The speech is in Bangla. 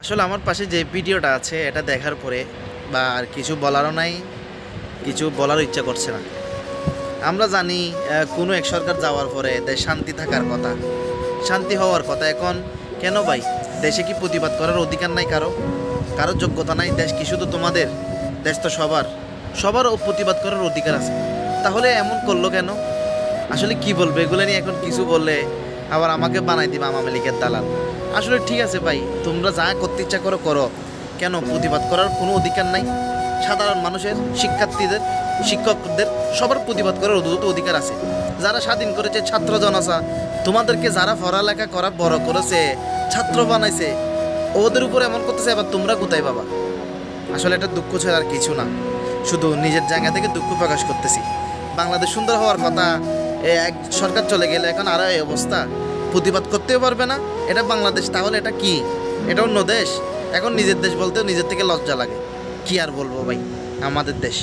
আসলে আমার পাশে যে ভিডিওটা আছে এটা দেখার পরে বা আর কিছু বলারও নাই, কিছু বলার ইচ্ছা করছে না। আমরা জানি কোনো এক সরকার যাওয়ার পরে দেশ শান্তি থাকার কথা, শান্তি হওয়ার কথা। এখন কেন ভাই দেশে কি প্রতিবাদ করার অধিকার নাই? কারো যোগ্যতা নাই? দেশ কি শুধু তোমাদের? দেশ তো সবার, সবারও প্রতিবাদ করার অধিকার আছে। তাহলে এমন করলো কেন? আসলে কি বলবো এগুলো নিয়ে? এখন কিছু বললে আবার আমাকে বানাই দিবা আওয়ামী লীগের দালাল। আসলে ঠিক আছে ভাই, তোমরা যা করতে ইচ্ছা করো করো, কেন প্রতিবাদ করার কোনো অধিকার নাই? সাধারণ মানুষের, শিক্ষার্থীদের, শিক্ষকদের সবার প্রতিবাদ করার অধিকার আছে। যারা স্বাধীন করেছে ছাত্র জনতা, তোমাদেরকে যারা পড়ালেখা করা বড় করেছে, ছাত্র বানাইছে, ওদের উপর এমন করতেছে, এবার তোমরা কোথায় বাবা? আসলে এটা দুঃখ ছাড়া আর কিছু না, শুধু নিজের জায়গা থেকে দুঃখ প্রকাশ করতেছি। বাংলাদেশ সুন্দর হওয়ার কথা, এক সরকার চলে গেলে এখন আরও এই অবস্থা, প্রতিবাদ করতেও পারবে না। এটা বাংলাদেশ, তাহলে এটা কি? এটা অন্য দেশ। এখন নিজের দেশ বলতেও নিজের থেকে লজ্জা লাগে। কি আর বলবো ভাই, আমাদের দেশ।